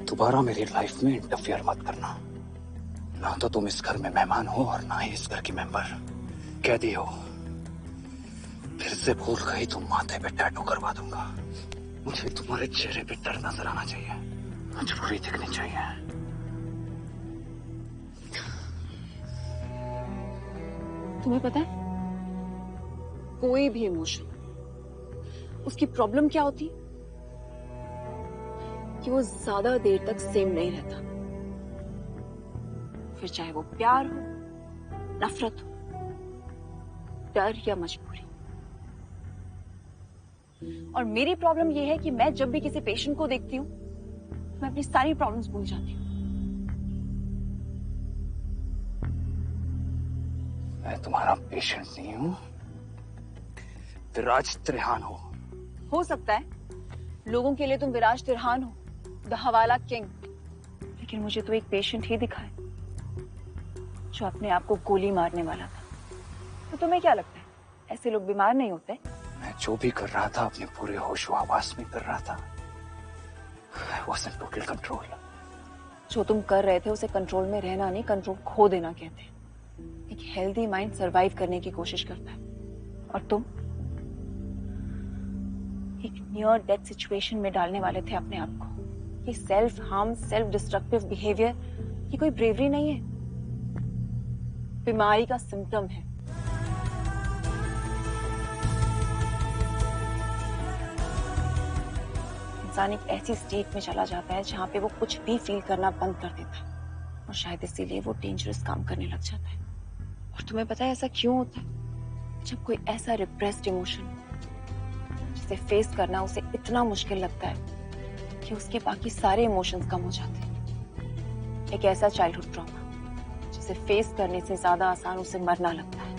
दोबारा मेरी लाइफ में इंटरफियर मत करना। ना तो तुम इस घर में मेहमान हो और ना ही इस घर की मेंबर, कैदी हो। फिर से भूल गई तो माथे पे टैटू करवा दूंगा। मुझे तुम्हारे चेहरे पे दर्द नजर आना चाहिए, मजबूरी दिखनी चाहिए। तुम्हें पता है, कोई भी इमोशन, उसकी प्रॉब्लम क्या होती है कि वो ज्यादा देर तक सेम नहीं रहता। फिर चाहे वो प्यार हो, नफरत हो, डर या मजबूरी। और मेरी प्रॉब्लम ये है कि मैं जब भी किसी पेशेंट को देखती हूँ, मैं अपनी सारी प्रॉब्लम्स भूल जाती हूँ। मैं तुम्हारा पेशेंट नहीं हूँ, विराज त्रिहान हो सकता है लोगों के लिए तुम विराज तिरहान हो, द हवाला किंग, लेकिन मुझे तो एक पेशेंट ही दिखा है जो अपने आप को गोली मारने वाला था। तो तुम्हें क्या लगता है, ऐसे लोग बीमार नहीं होते? मैं जो भी कर रहा था अपने पूरे होशो आवास में कर रहा था। I was in total control. जो तुम कर रहे थे उसे कंट्रोल में रहना नहीं, कंट्रोल खो देना कहते हैं। एक हेल्दी माइंड सरवाइव करने की कोशिश करता है, और तुम एक नियर डेथ सिचुएशन में डालने वाले थे अपने आप को। ये self harm, self destructive behaviour, ये कोई ब्रेवरी नहीं है, बीमारी का सिम्टम है। इंसान एक ऐसी स्टेट में चला जाता है जहां पे वो कुछ भी फील करना बंद कर देता है, और शायद इसीलिए वो डेंजरस काम करने लग जाता है। और तुम्हें पता है ऐसा क्यों होता है? जब कोई ऐसा रिप्रेस्ड इमोशन जिसे फेस करना उसे इतना मुश्किल लगता है कि उसके बाकी सारे इमोशंस कम हो जाते हैं। एक ऐसा चाइल्डहुड ट्रॉमा जिसे फेस करने से ज्यादा आसान उसे मरना लगता है।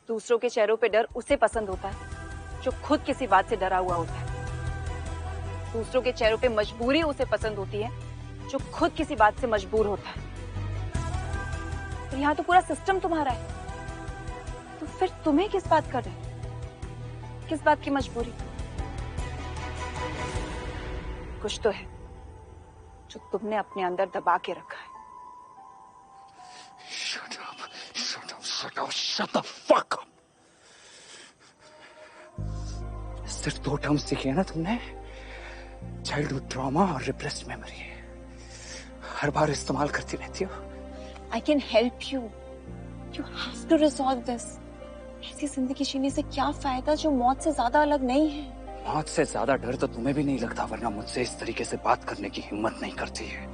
दूसरों के चेहरों पे डर उसे पसंद होता है जो खुद किसी बात से डरा हुआ होता है। दूसरों के चेहरों पे मजबूरी उसे पसंद होती है जो खुद किसी बात से मजबूर होता है। तो यहाँ तो पूरा सिस्टम तुम्हारा है, तो फिर तुम्हें किस बात का डर, किस बात की मजबूरी? कुछ तो है जो तुमने अपने अंदर दबा के रखा है। Shut up, shut up, shut up, shut the fuck up. सिर्फ 2 टर्म्स सीखे ना तुमने, चाइल्डहुड ट्रॉमा और रिप्रेस्ड मेमोरी। हर बार इस्तेमाल करती रहती हो। I can help you. You have to resolve this. ऐसी जिंदगी जीने से क्या फायदा जो मौत से ज्यादा अलग नहीं है? मौत से ज्यादा डर तो तुम्हें भी नहीं लगता, वरना मुझसे इस तरीके से बात करने की हिम्मत नहीं करती है।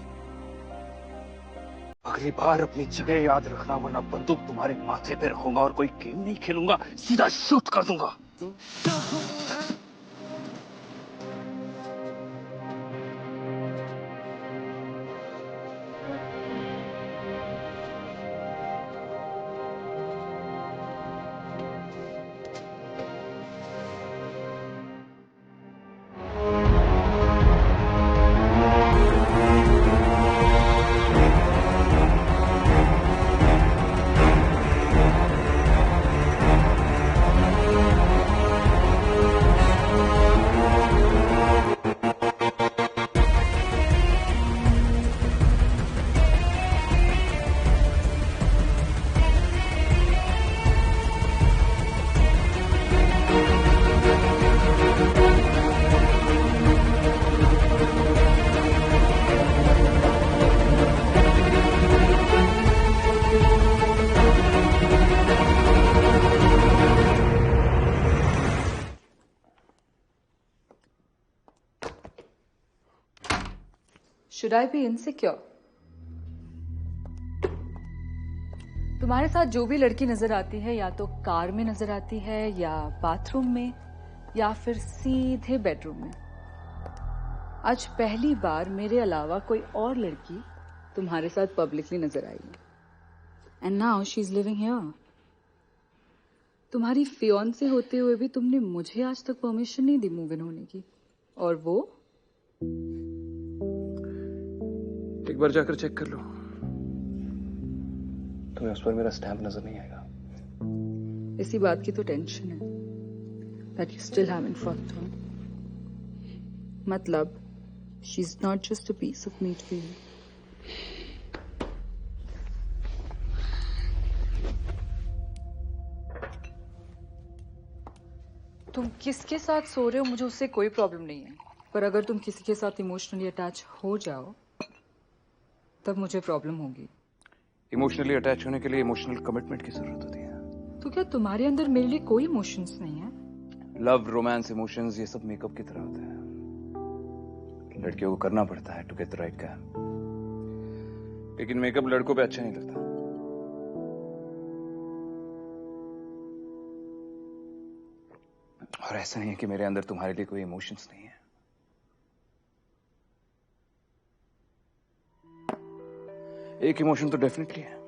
अगली बार अपनी जगह याद रखना, वरना बंदूक तुम्हारे माथे पे रखूंगा और कोई गेम नहीं खेलूंगा, सीधा शूट कर दूंगा। Should I be insecure? तुम्हारे साथ जो भी लड़की नजर आती है या तो कार में नजर आती है या बाथरूम में या फिर सीधे बेडरूम में। आज पहली बार मेरे अलावा कोई और लड़की तुम्हारे साथ पब्लिकली नजर आई है। And now she is living here. तुम्हारी फियांसे होते हुए भी तुमने मुझे आज तक परमिशन नहीं दी मूव इन होने की, और वो एक बार जाकर चेक कर लो, तुम्हें उस पर मेरा स्टैम्प नजर नहीं आएगा। इसी बात की तो टेंशन है। that you still haven't fucked her. Matlab, she's not just a piece of meat for you. तुम किसके साथ सो रहे हो मुझे उससे कोई प्रॉब्लम नहीं है, पर अगर तुम किसी के साथ इमोशनली अटैच हो जाओ तब मुझे प्रॉब्लम होगी। इमोशनली अटैच होने के लिए इमोशनल कमिटमेंट की जरूरत होती है। तो क्या तुम्हारे अंदर मेरे लिए कोई इमोशंस नहीं है? लव, रोमांस, इमोशंस ये सब मेकअप की तरह होते हैं। लड़कियों को करना पड़ता है to get the right guy, लेकिन मेकअप लड़कों पे अच्छा नहीं लगता। और ऐसा नहीं है कि मेरे अंदर तुम्हारे लिए कोई इमोशंस नहीं है। एक इमोशन तो डेफिनेटली है।